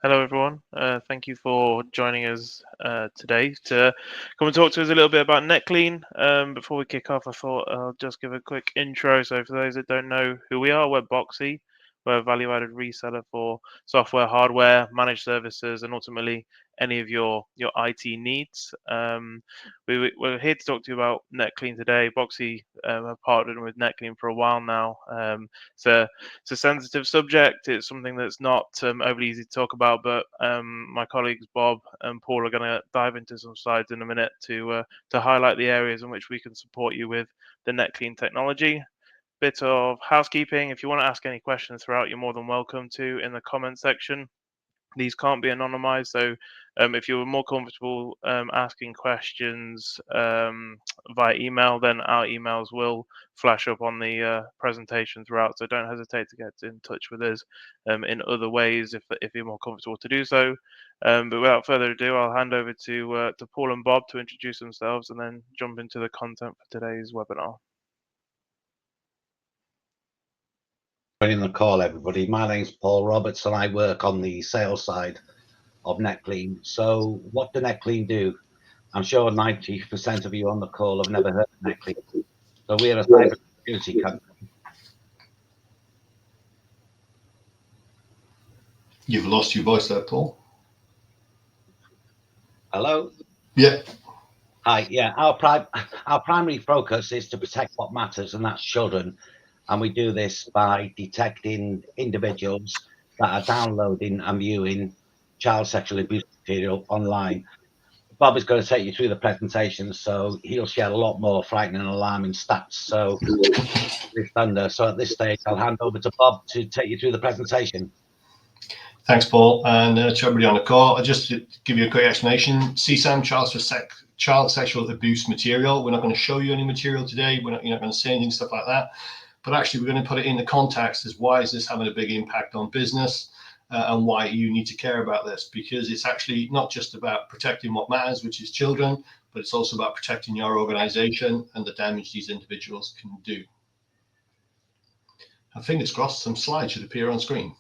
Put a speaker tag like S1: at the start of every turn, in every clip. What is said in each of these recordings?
S1: Hello, everyone. Thank you for joining us today to come and talk to us a little bit about NetClean. Before we kick off, I thought I'll just give a quick intro. So, for those that don't know who we are, we're boxxe. We're a value-added reseller for software, hardware, managed services, and ultimately any of your IT needs. We're here to talk to you about NetClean today. boxxe have partnered with NetClean for a while now. It's a sensitive subject. It's something that's not overly easy to talk about, but my colleagues Bob and Paul are going to dive into some slides in a minute to highlight the areas in which we can support you with the NetClean technology. Bit of housekeeping: if you want to ask any questions throughout, you're more than welcome to in the comment section. These can't be anonymized, so if you're more comfortable asking questions via email, then our emails will flash up on the presentation throughout. So don't hesitate to get in touch with us in other ways if you're more comfortable to do so. But without further ado, I'll hand over to Paul and Bob to introduce themselves and then jump into the content for today's webinar.
S2: Joining the call, everybody. My name's Paul Roberts and I work on the sales side of NetClean. So what do NetClean do? I'm sure 90% of you on the call have never heard of NetClean. So we're a cybersecurity company.
S3: You've lost your voice there, Paul.
S2: Hello?
S3: Yeah.
S2: Hi, yeah. Our primary focus is to protect what matters, and that's children. And we do this by detecting individuals that are downloading and viewing child sexual abuse material online. Bob is going to take you through the presentation, so he'll share a lot more frightening and alarming stats. So at this stage, I'll hand over to Bob to take you through the presentation.
S3: Thanks, Paul, and to everybody on the call. I'll just give you a quick explanation. CSAM, child sexual abuse material. We're not going to show you any material today. You're not going to say anything, stuff like that. But actually, we're going to put it in the context as why is this having a big impact on business and why you need to care about this, because it's actually not just about protecting what matters, which is children, but it's also about protecting your organization and the damage these individuals can do. And fingers crossed, some slides should appear on screen.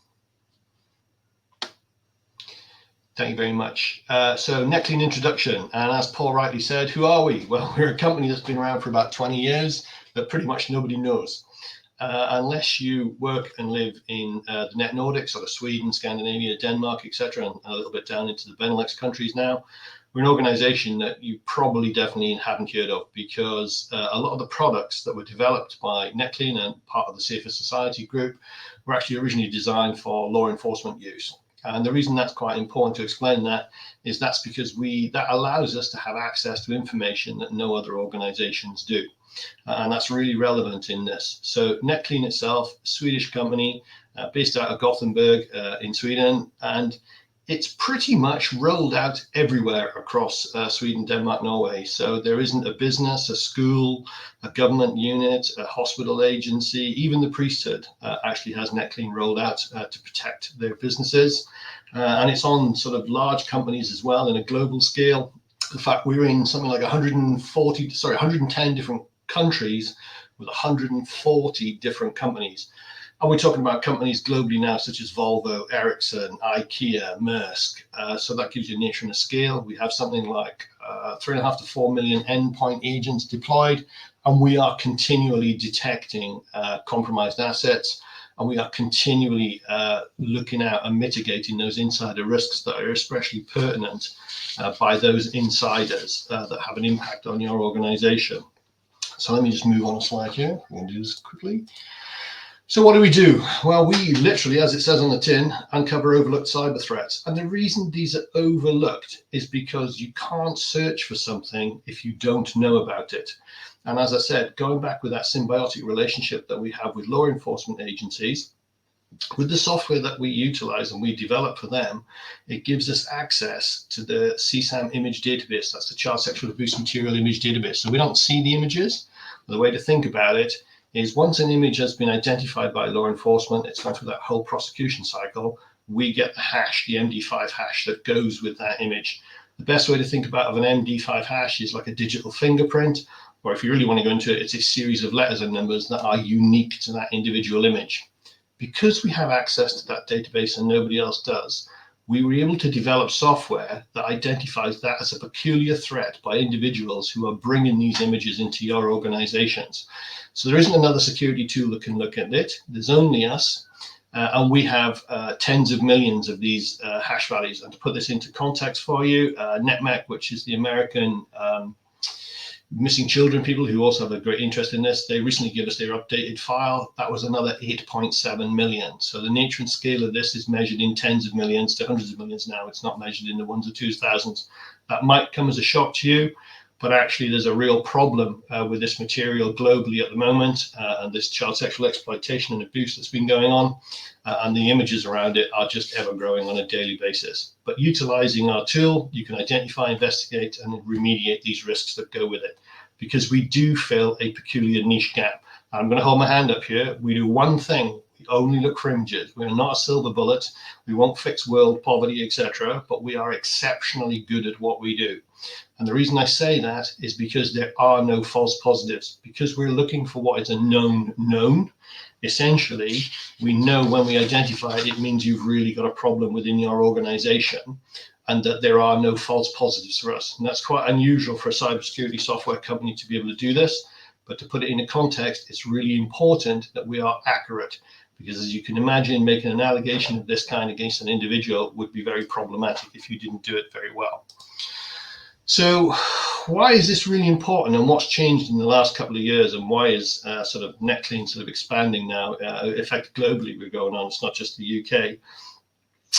S3: Thank you very much. So NetClean introduction, and as Paul rightly said, who are we? Well, we're a company that's been around for about 20 years that pretty much nobody knows. Unless you work and live in the Net Nordics, sort of Sweden, Scandinavia, Denmark, etc., and a little bit down into the Benelux countries now, we're an organization that you probably definitely haven't heard of, because a lot of the products that were developed by NetClean and part of the Safer Society group were actually originally designed for law enforcement use. And the reason that's quite important to explain that is that's because that allows us to have access to information that no other organizations do. And that's really relevant in this. So NetClean itself, Swedish company, based out of Gothenburg in Sweden, and it's pretty much rolled out everywhere across Sweden, Denmark, Norway. So there isn't a business, a school, a government unit, a hospital agency, even the priesthood actually has NetClean rolled out to protect their businesses. And it's on sort of large companies as well in a global scale. In fact, we're in something like 110 different countries with 140 different companies. And we're talking about companies globally now, such as Volvo, Ericsson, IKEA, Maersk. So that gives you an inch and a scale. We have something like 3.5 to 4 million endpoint agents deployed, and we are continually detecting compromised assets, and we are continually looking at and mitigating those insider risks that are especially pertinent by those insiders that have an impact on your organization. So let me just move on a slide here. I'm going to do this quickly. So what do we do? Well, we literally, as it says on the tin, uncover overlooked cyber threats. And the reason these are overlooked is because you can't search for something if you don't know about it. And as I said, going back with that symbiotic relationship that we have with law enforcement agencies, with the software that we utilize and we develop for them, it gives us access to the CSAM image database. That's the Child Sexual Abuse Material Image Database. So we don't see the images. The way to think about it is once an image has been identified by law enforcement, it's gone through that whole prosecution cycle, we get the hash, the MD5 hash that goes with that image. The best way to think about of an MD5 hash is like a digital fingerprint, or if you really want to go into it, it's a series of letters and numbers that are unique to that individual image. Because we have access to that database and nobody else does, we were able to develop software that identifies that as a peculiar threat by individuals who are bringing these images into your organizations. So there isn't another security tool that can look at it. There's only us. And we have tens of millions of these hash values. And to put this into context for you, NetMec, which is the American missing children people who also have a great interest in this, they recently gave us their updated file. That was another 8.7 million. So the nature and scale of this is measured in tens of millions to hundreds of millions now. It's not measured in the ones or twos, thousands. That might come as a shock to you, but actually there's a real problem with this material globally at the moment, and this child sexual exploitation and abuse that's been going on, and the images around it are just ever growing on a daily basis. But utilizing our tool, you can identify, investigate, and remediate these risks that go with it, because we do fill a peculiar niche gap. I'm going to hold my hand up here. We do one thing. We only look for images. We're not a silver bullet. We won't fix world poverty, etc., but we are exceptionally good at what we do. And the reason I say that is because there are no false positives, because we're looking for what is a known known. Essentially, we know when we identify it, it means you've really got a problem within your organization, and that there are no false positives for us. And that's quite unusual for a cybersecurity software company to be able to do this. But to put it into context, it's really important that we are accurate, because as you can imagine, making an allegation of this kind against an individual would be very problematic if you didn't do it very well. So why is this really important, and what's changed in the last couple of years, and why is sort of NetClean sort of expanding now? In fact, globally we're going on, it's not just the UK.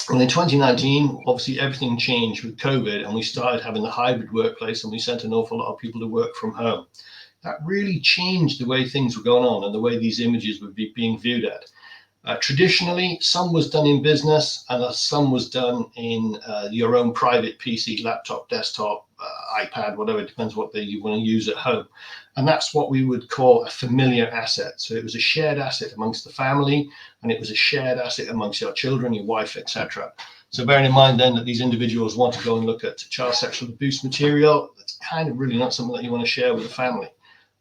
S3: Well, in 2019, obviously everything changed with COVID, and we started having the hybrid workplace, and we sent an awful lot of people to work from home. That really changed the way things were going on and the way these images were being viewed at. Traditionally, some was done in business, and some was done in your own private PC, laptop, desktop, iPad, whatever, it depends what you want to use at home. And that's what we would call a familiar asset. So it was a shared asset amongst the family, and it was a shared asset amongst your children, your wife, etc. So bearing in mind then that these individuals want to go and look at child sexual abuse material, that's kind of really not something that you want to share with the family.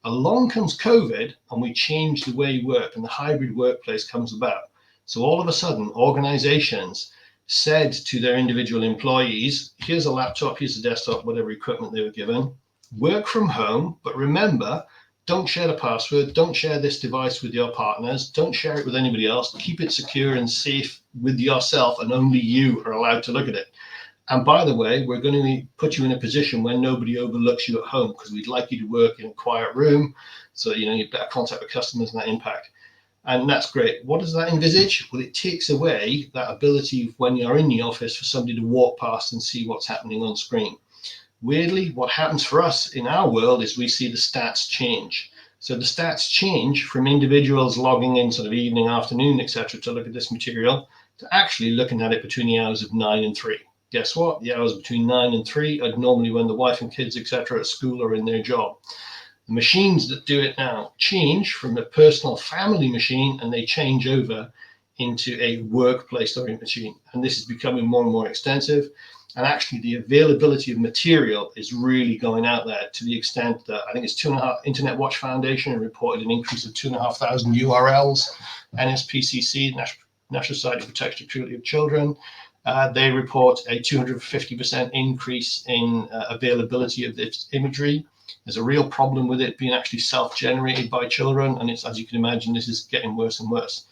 S3: Along comes COVID, and we change the way you work, and the hybrid workplace comes about. So all of a sudden, organizations said to their individual employees, here's a laptop, here's a desktop, whatever equipment they were given, work from home, but remember, don't share the password, don't share this device with your partners, don't share it with anybody else, keep it secure and safe with yourself, and only you are allowed to look at it. And by the way, we're going to put you in a position where nobody overlooks you at home, because we'd like you to work in a quiet room, so you have better contact with customers and that impact. And that's great. What does that envisage? Well, it takes away that ability when you're in the office for somebody to walk past and see what's happening on screen. Weirdly, what happens for us in our world is we see the stats change. So the stats change from individuals logging in sort of evening, afternoon, etc., to look at this material, to actually looking at it between the hours of 9 and 3. Guess what? The hours between 9 and 3 are normally when the wife and kids, etc., at school or in their job. The machines that do it now change from a personal family machine, and they change over into a workplace storage machine. And this is becoming more and more extensive. And actually, the availability of material is really going out there, to the extent that I think it's Internet Watch Foundation reported an increase of 2,500 URLs. NSPCC, National Society for Protection and Security of Children, they report a 250% increase in availability of this imagery. There's a real problem with it being actually self-generated by children, and it's, as you can imagine, this is getting worse and worse.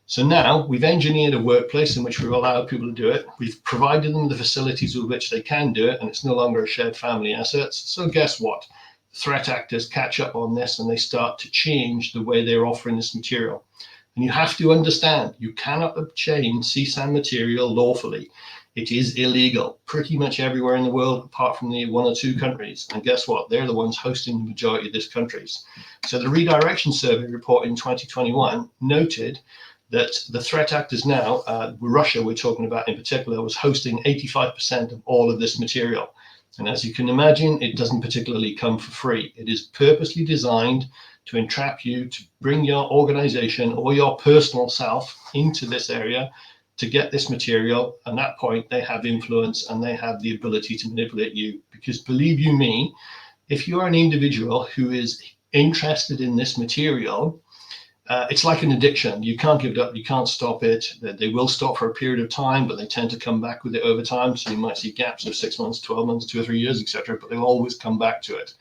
S3: So now we've engineered a workplace in which we've allowed people to do it. We've provided them the facilities with which they can do it, and it's no longer a shared family asset. So guess what? Threat actors catch up on this, and they start to change the way they're offering this material. And you have to understand, you cannot obtain CSAM material lawfully. It is illegal pretty much everywhere in the world, apart from the 1 or 2 countries. And guess what? They're the ones hosting the majority of these countries. So the Redirection Survey report in 2021 noted that the threat actors now, Russia we're talking about in particular, was hosting 85% of all of this material. And as you can imagine, it doesn't particularly come for free. It is purposely designed to entrap you, to bring your organization or your personal self into this area to get this material. And at that point, they have influence and they have the ability to manipulate you. Because believe you me, if you are an individual who is interested in this material, It's like an addiction. You can't give it up. You can't stop it. They will stop for a period of time, but they tend to come back with it over time. So you might see gaps of 6 months, 12 months, 2 or 3 years, etc. But they'll always come back to it.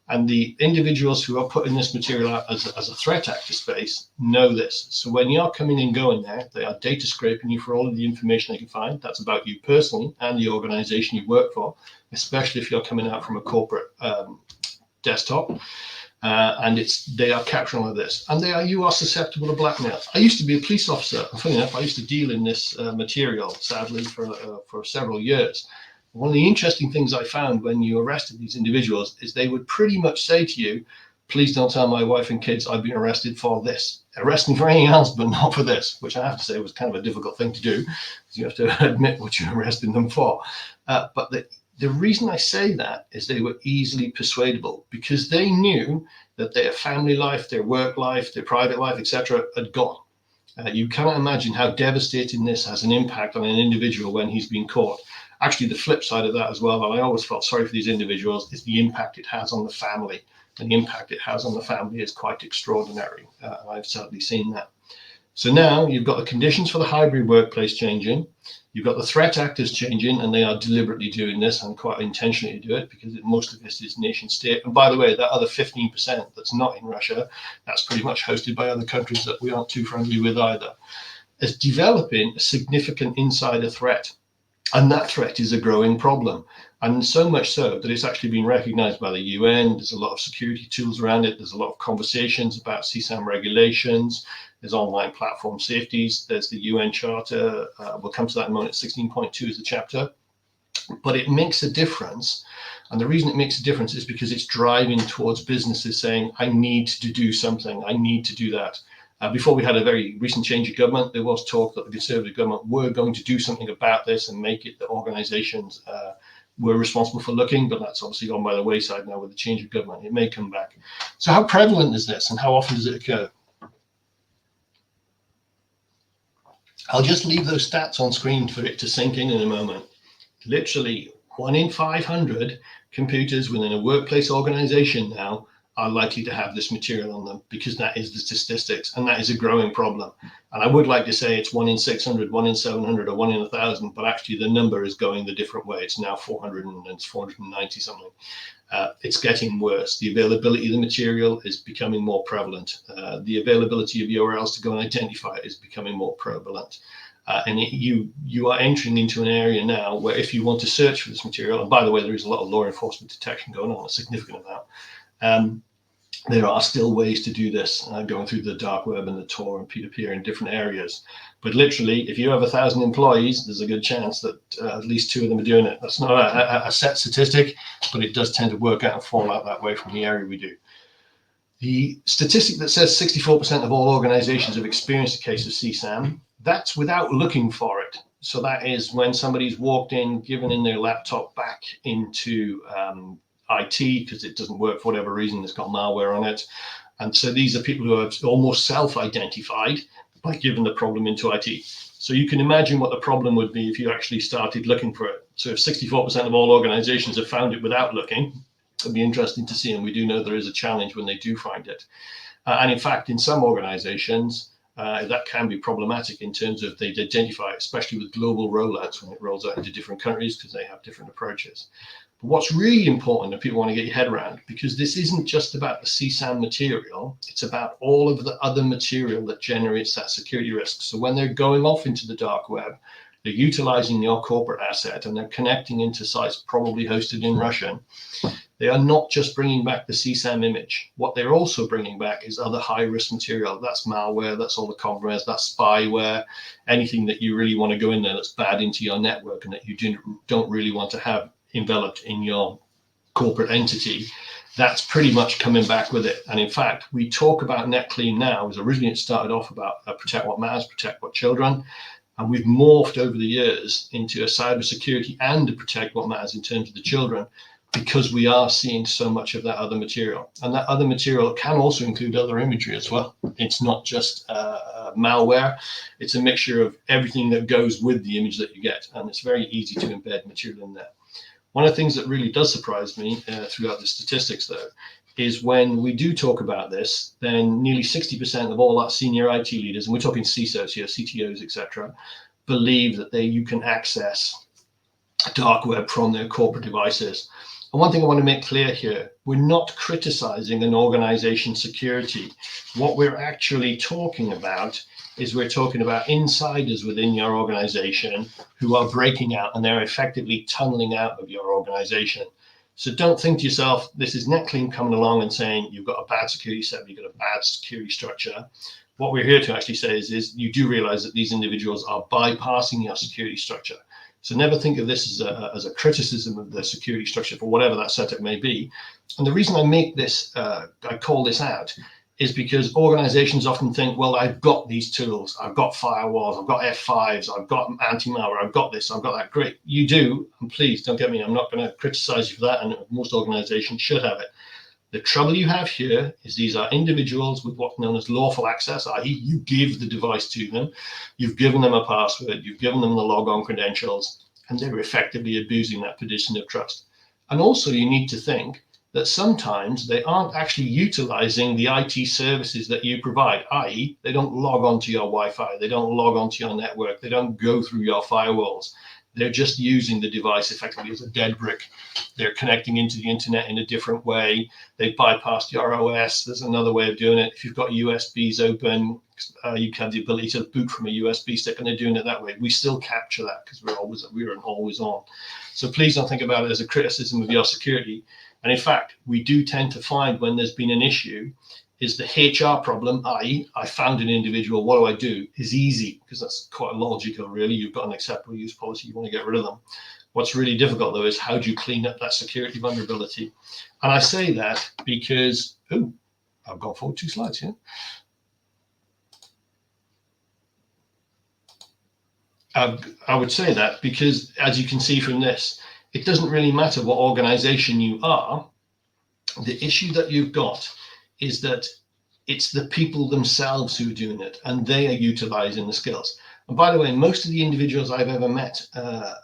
S3: And the individuals who are putting this material out as a threat actor space know this. So when you're coming and going there, they are data scraping you for all of the information they can find. That's about you personally and the organization you work for, especially if you're coming out from a corporate desktop. And they are capturing all of this, and you are susceptible to blackmail. I used to be a police officer, and funny enough, I used to deal in this material, sadly, for several years. One of the interesting things I found when you arrested these individuals is they would pretty much say to you, please don't tell my wife and kids I've been arrested for this. Arrest me for anything else, but not for this, which I have to say was kind of a difficult thing to do, because you have to admit what you're arresting them for. But the reason I say that is they were easily persuadable, because they knew that their family life, their work life, their private life, etc., had gone. You cannot imagine how devastating this has an impact on an individual when he's been caught. Actually, the flip side of that as well, and I always felt sorry for these individuals, is the impact it has on the family. And the impact it has on the family is quite extraordinary. I've certainly seen that. So now you've got the conditions for the hybrid workplace changing. You've got the threat actors changing, and they are deliberately doing this and quite intentionally do it, because most of this is nation state. And by the way, that other 15% that's not in Russia, that's pretty much hosted by other countries that we aren't too friendly with either, is developing a significant insider threat. And that threat is a growing problem. And so much so that it's actually been recognized by the UN. There's a lot of security tools around it. There's a lot of conversations about CSAM regulations. There's online platform safeties. There's the UN Charter. We'll come to that in a moment. 16.2 is the chapter. But it makes a difference. And the reason it makes a difference is because it's driving towards businesses saying, I need to do something. I need to do that. Before we had a very recent change of government, there was talk that the Conservative government were going to do something about this and make it that organisations were responsible for looking, but that's obviously gone by the wayside now with the change of government. It may come back. So how prevalent is this, and how often does it occur? I'll just leave those stats on screen for it to sink in a moment. Literally 1 in 500 computers within a workplace organisation now are likely to have this material on them, because that is the statistics, and that is a growing problem. And I would like to say it's 1 in 600, 1 in 700, or 1 in 1,000, but actually the number is going the different way. It's now 400 and it's 490 something. It's getting worse. The availability of the material is becoming more prevalent. The availability of URLs to go and identify it is becoming more prevalent. And you are entering into an area now where if you want to search for this material, and by the way, there is a lot of law enforcement detection going on, a significant amount. There are still ways to do this, going through the dark web and the Tor and peer-to-peer in different areas. But literally, if you have 1,000 employees, there's a good chance that at least 2 of them are doing it. That's not a set statistic, but it does tend to work out and fall out that way from the area we do. The statistic that says 64% of all organizations have experienced a case of CSAM, that's without looking for it. So that is when somebody's walked in, given in their laptop back into IT, because it doesn't work for whatever reason, it's got malware on it. And so these are people who have almost self-identified by giving the problem into IT. So you can imagine what the problem would be if you actually started looking for it. So if 64% of all organizations have found it without looking, it'd be interesting to see. And we do know there is a challenge when they do find it. And in fact, in some organizations, that can be problematic in terms of they identify it, especially with global rollouts when it rolls out into different countries, because they have different approaches. But what's really important that people want to get your head around, because this isn't just about the CSAM material, it's about all of the other material that generates that security risk. So when they're going off into the dark web, they're utilizing your corporate asset and they're connecting into sites probably hosted in Russian. They are not just bringing back the CSAM image. What they're also bringing back is other high-risk material. That's malware, that's all the compromise, that's spyware, anything that you really want to go in there that's bad into your network and that you don't really want to have enveloped in your corporate entity. That's pretty much coming back with it. And in fact, we talk about NetClean now, as originally it started off about protect what matters, protect what children. And we've morphed over the years into a cybersecurity and a protect what matters in terms of the children, because we are seeing so much of that other material. And that other material can also include other imagery as well. It's not just malware. It's a mixture of everything that goes with the image that you get. And it's very easy to embed material in there. One of the things that really does surprise me throughout the statistics, though, is when we do talk about this, then nearly 60% of all our senior IT leaders, and we're talking CISOs here, CTOs, etc., believe that you can access dark web from their corporate devices. And one thing I want to make clear here, we're not criticizing an organization's security. What we're actually talking about is we're talking about insiders within your organization who are breaking out, and they're effectively tunneling out of your organization. So don't think to yourself, this is NetClean coming along and saying you've got a bad security setup, you've got a bad security structure. What we're here to actually say is you do realize that these individuals are bypassing your security structure. So never think of this as a criticism of the security structure for whatever that setup may be. And the reason I make this, I call this out, is because organizations often think, well, I've got these tools, I've got firewalls, I've got F5s, I've got anti-malware, I've got this, I've got that. Great, you do, and please don't get me, I'm not going to criticize you for that, and most organizations should have it. The trouble you have here is these are individuals with what's known as lawful access, i.e. you give the device to them, you've given them a password, you've given them the logon credentials, and they're effectively abusing that position of trust. And also you need to think that sometimes they aren't actually utilizing the IT services that you provide, i.e. they don't log onto your Wi-Fi, they don't log onto your network, they don't go through your firewalls. They're just using the device effectively as a dead brick. They're connecting into the internet in a different way. They bypassed your OS. There's another way of doing it. If you've got USBs open, you have the ability to boot from a USB stick, and they're doing it that way. We still capture that because we're always on. So please don't think about it as a criticism of your security. And in fact, we do tend to find when there's been an issue, is the HR problem, i.e. I found an individual, what do? Is easy, because that's quite logical, really. You've got an acceptable use policy, you want to get rid of them. What's really difficult, though, is how do you clean up that security vulnerability? And I say that because, I've gone forward 2 slides here. I would say that because, as you can see from this, it doesn't really matter what organization you are. The issue that you've got is that it's the people themselves who are doing it, and they are utilizing the skills. And by the way, most of the individuals I've ever met,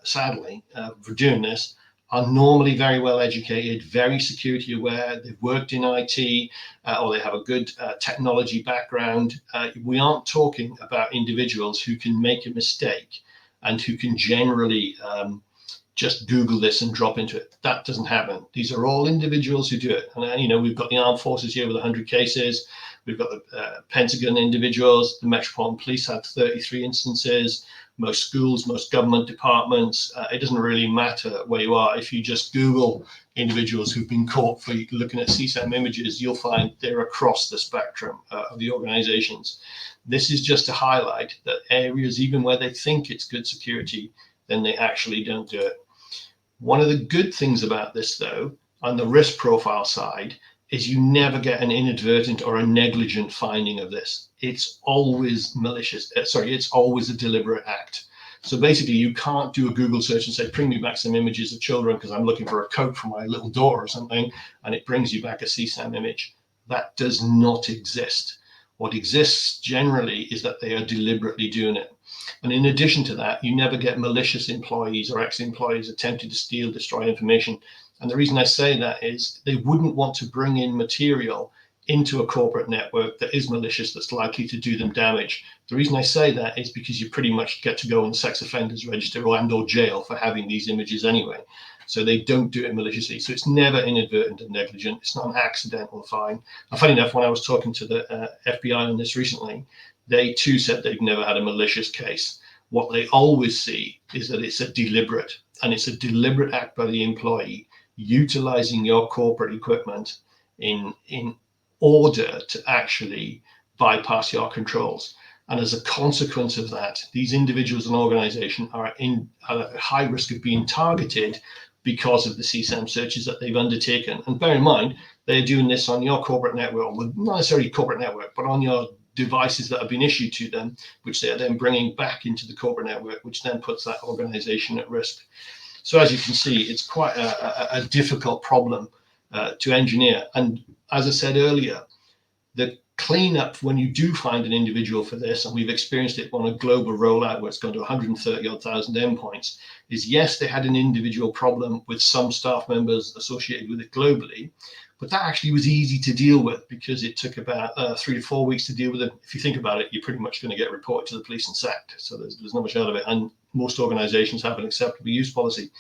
S3: sadly, for doing this are normally very well educated, very security aware, they've worked in IT, or they have a good technology background. We aren't talking about individuals who can make a mistake and who can generally just Google this and drop into it. That doesn't happen. These are all individuals who do it. And we've got the armed forces here with 100 cases. We've got the Pentagon individuals. The Metropolitan Police had 33 instances. Most schools, most government departments. It doesn't really matter where you are. If you just Google individuals who've been caught for looking at CSAM images, you'll find they're across the spectrum of the organizations. This is just to highlight that areas, even where they think it's good security, then they actually don't do it. One of the good things about this, though, on the risk profile side, is you never get an inadvertent or a negligent finding of this. It's always malicious. It's always a deliberate act. So basically, you can't do a Google search and say, bring me back some images of children because I'm looking for a coat for my little daughter or something, and it brings you back a CSAM image. That does not exist. What exists generally is that they are deliberately doing it. And in addition to that, you never get malicious employees or ex-employees attempting to steal, destroy information. And the reason I say that is they wouldn't want to bring in material into a corporate network that is malicious, that's likely to do them damage. The reason I say that is because you pretty much get to go on the sex offenders register or jail for having these images anyway. So they don't do it maliciously. So it's never inadvertent and negligent. It's not an accidental fine. And funny enough, when I was talking to the FBI on this recently, they too said they've never had a malicious case. What they always see is that it's a deliberate act by the employee utilizing your corporate equipment in order to actually bypass your controls. And as a consequence of that, these individuals and organizations are at high risk of being targeted because of the CSAM searches that they've undertaken. And bear in mind, they're doing this on your corporate network, well, not necessarily corporate network, but on your devices that have been issued to them, which they are then bringing back into the corporate network, which then puts that organization at risk. So as you can see, it's quite a difficult problem to engineer. And as I said earlier, the cleanup when you do find an individual for this, and we've experienced it on a global rollout where it's gone to 130,000 endpoints, is yes, they had an individual problem with some staff members associated with it globally, But that actually was easy to deal with because it took about 3 to 4 weeks to deal with it. If you think about it, you're pretty much going to get reported to the police and sacked. So there's not much out of it. And most organizations have an acceptable use policy.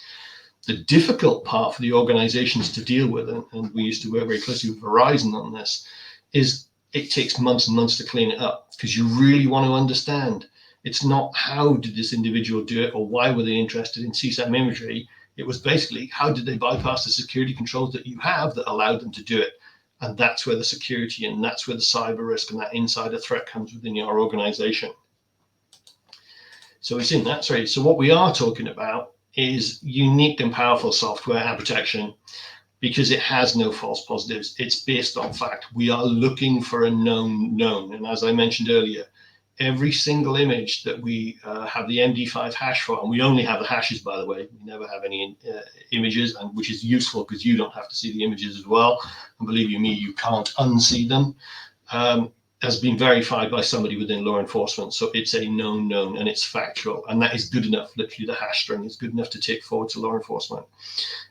S3: The difficult part for the organizations to deal with, and we used to work very closely with Verizon on this, is it takes months and months to clean it up because you really want to understand. It's not how did this individual do it or why were they interested in CSAM imagery. It was basically how did they bypass the security controls that you have that allowed them to do it. And that's where the security and that's where the cyber risk and that insider threat comes within your organization. So it's in that. So what we are talking about is unique and powerful software and protection because it has no false positives. It's based on fact. We are looking for a known. And as I mentioned earlier, every single image that we have the MD5 hash for, and we only have the hashes, by the way, we never have any images, and which is useful because you don't have to see the images as well. And believe you me, you can't unsee them. Has been verified by somebody within law enforcement. So it's a known and it's factual. And that is good enough. Literally the hash string is good enough to take forward to law enforcement.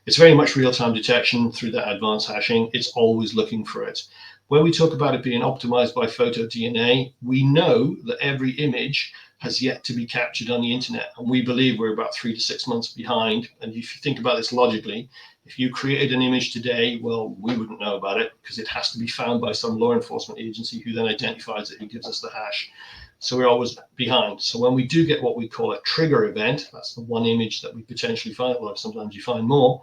S3: It's very much real-time detection through that advanced hashing. It's always looking for it. When we talk about it being optimized by photo DNA, we know that every image has yet to be captured on the internet. And we believe we're about 3 to 6 months behind. And if you think about this logically, if you created an image today, well, we wouldn't know about it because it has to be found by some law enforcement agency who then identifies it and gives us the hash. So we're always behind. So when we do get what we call a trigger event, that's the one image that we potentially find, well, sometimes you find more,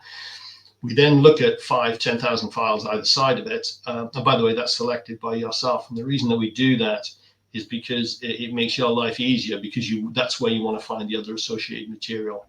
S3: we then look at 5,000, 10,000 files either side of it. And by the way, that's selected by yourself. And the reason that we do that is because it makes your life easier because that's where you want to find the other associated material.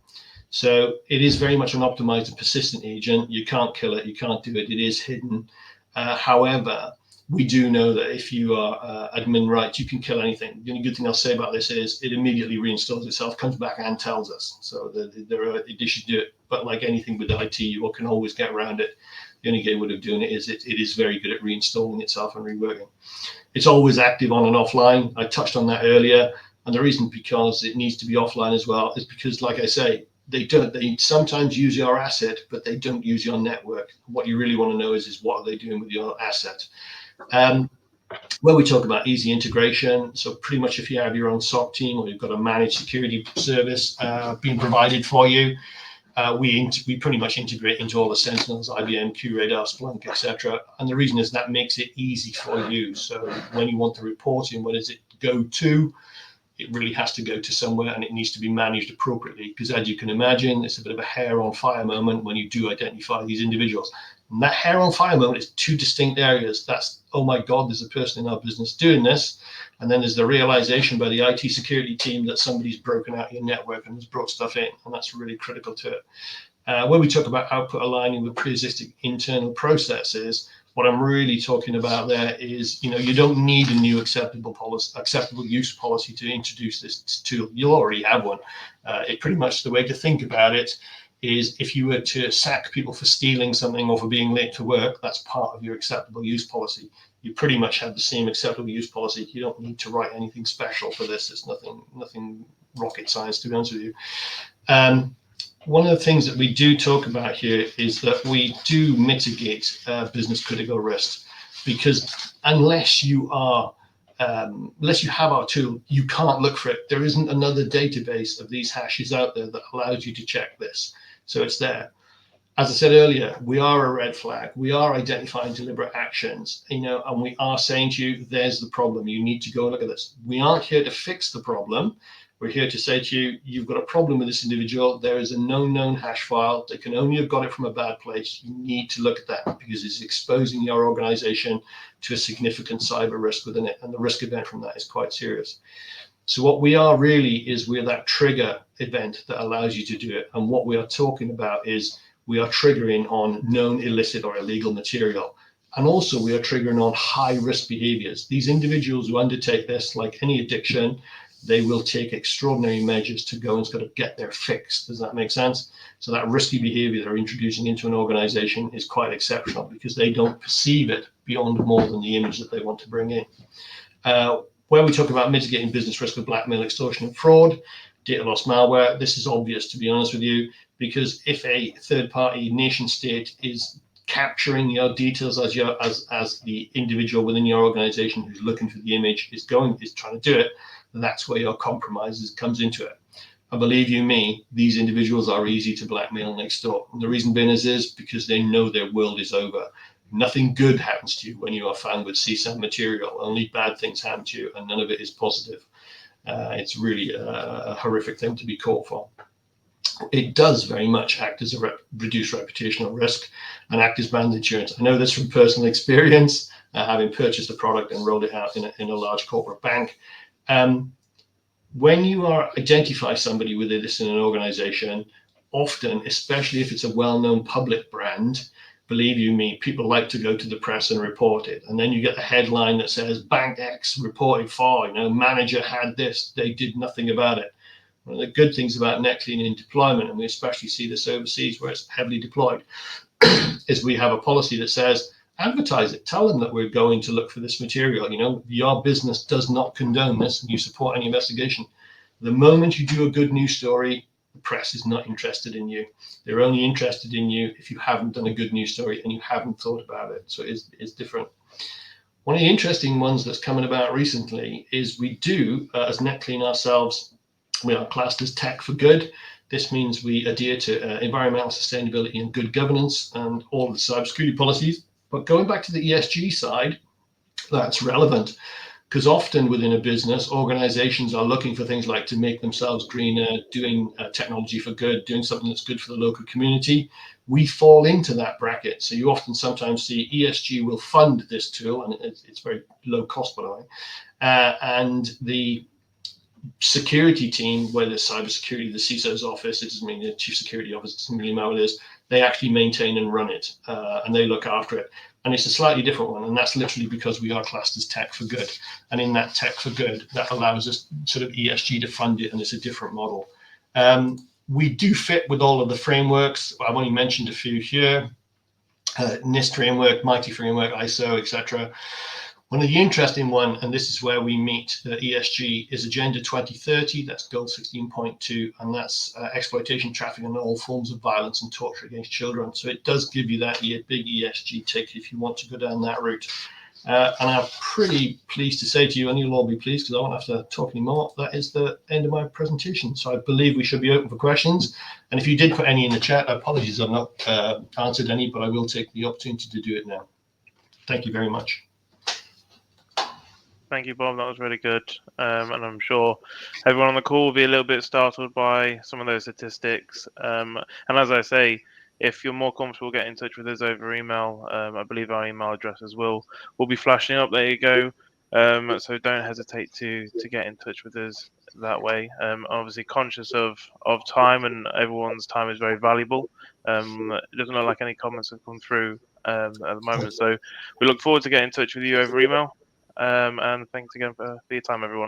S3: So it is very much an optimized and persistent agent. You can't kill it. You can't do it. It is hidden. However, we do know that if you are admin right, you can kill anything. The only good thing I'll say about this is it immediately reinstalls itself, comes back and tells us. So there are issues to do it. But like anything with IT, you can always get around it. The only game way of doing it is it is very good at reinstalling itself and reworking. It's always active on and offline. I touched on that earlier. And the reason because it needs to be offline as well is because, like I say, they sometimes use your asset, but they don't use your network. What you really want to know is what are they doing with your asset? Where we talk about easy integration, so pretty much if you have your own SOC team or you've got a managed security service being provided for you, we pretty much integrate into all the Sentinels, IBM, QRadar, Splunk, etc. And the reason is that makes it easy for you. So when you want the reporting, where does it go to? It really has to go to somewhere and it needs to be managed appropriately because, as you can imagine, it's a bit of a hair on fire moment when you do identify these individuals. And that hair on fire moment is two distinct areas. That's, oh my God, there's a person in our business doing this. And then there's the realization by the IT security team that somebody's broken out your network and has brought stuff in. And that's really critical to it. When we talk about output aligning with pre-existing internal processes, what I'm really talking about there is, you don't need a new acceptable use policy to introduce this tool. You'll already have one. It pretty much, the way to think about it is if you were to sack people for stealing something or for being late to work, that's part of your acceptable use policy. You pretty much have the same acceptable use policy. You don't need to write anything special for this. It's nothing rocket science, to be honest with you. One of the things that we do talk about here is that we do mitigate business critical risks because unless you have our tool, you can't look for it. There isn't another database of these hashes out there that allows you to check this. So it's there. As I said earlier, we are a red flag. We are identifying deliberate actions, and we are saying to you, there's the problem. You need to go and look at this. We aren't here to fix the problem. We're here to say to you, you've got a problem with this individual. There is a known hash file. They can only have got it from a bad place. You need to look at that because it's exposing your organization to a significant cyber risk within it. And the risk event from that is quite serious. So what we are really is we're that trigger event that allows you to do it. And what we are talking about is we are triggering on known illicit or illegal material. And also we are triggering on high risk behaviors. These individuals who undertake this, like any addiction, they will take extraordinary measures to go and sort of get their fix. Does that make sense? So that risky behavior they're introducing into an organization is quite exceptional because they don't perceive it beyond more than the image that they want to bring in. Where we talk about mitigating business risk with blackmail, extortion, and fraud, data loss malware, this is obvious, to be honest with you, because if a third-party nation state is capturing your details as the individual within your organization who's looking for the image is trying to do it, that's where your compromises comes into it. And believe you me, these individuals are easy to blackmail next door. And the reason being is because they know their world is over. Nothing good happens to you when you are found with CSAM material. Only bad things happen to you, and none of it is positive. It's really a horrific thing to be caught for. It does very much act as a reduced reputational risk and act as brand insurance. I know this from personal experience, having purchased a product and rolled it out in a large corporate bank. When you identify somebody with this in an organization, often, especially if it's a well-known public brand, believe you me, people like to go to the press and report it. And then you get the headline that says, Bank X reported for, manager had this, they did nothing about it. One of the good things about NetClean in deployment, and we especially see this overseas where it's heavily deployed, is we have a policy that says, advertise it. Tell them that we're going to look for this material. Your business does not condone this, and you support any investigation. The moment you do a good news story, the press is not interested in you. They're only interested in you if you haven't done a good news story and you haven't thought about it. So it's different. One of the interesting ones that's coming about recently is we do, as NetClean ourselves, we are classed as tech for good. This means we adhere to environmental sustainability and good governance and all of the cybersecurity policies. But going back to the ESG side, that's relevant because often within a business, organizations are looking for things like to make themselves greener, doing technology for good, doing something that's good for the local community. We fall into that bracket. So you often sometimes see ESG will fund this tool, and it's very low cost, by the way. And the security team, whether it's cybersecurity, the CISO's office, it doesn't mean the chief security office, it doesn't really matter what it is, they actually maintain and run it, and they look after it. And it's a slightly different one, and that's literally because we are classed as tech for good. And in that tech for good, that allows us sort of ESG to fund it, and it's a different model. We do fit with all of the frameworks. I've only mentioned a few here. NIST framework, Mighty framework, ISO, etc. One of the interesting one, and this is where we meet ESG, is Agenda 2030. That's Goal 16.2, and that's exploitation, trafficking, and all forms of violence and torture against children. So it does give you that big ESG tick if you want to go down that route. And I'm pretty pleased to say to you, and you'll all be pleased because I won't have to talk anymore, that is the end of my presentation. So I believe we should be open for questions. And if you did put any in the chat, apologies I've not answered any, but I will take the opportunity to do it now. Thank you very much.
S1: Thank you, Bob. That was really good. And I'm sure everyone on the call will be a little bit startled by some of those statistics. And as I say, if you're more comfortable getting in touch with us over email, I believe our email addresses will be flashing up. There you go. So don't hesitate to get in touch with us that way. Obviously conscious of time, and everyone's time is very valuable. It doesn't look like any comments have come through at the moment. So we look forward to getting in touch with you over email. And thanks again for your time, everyone.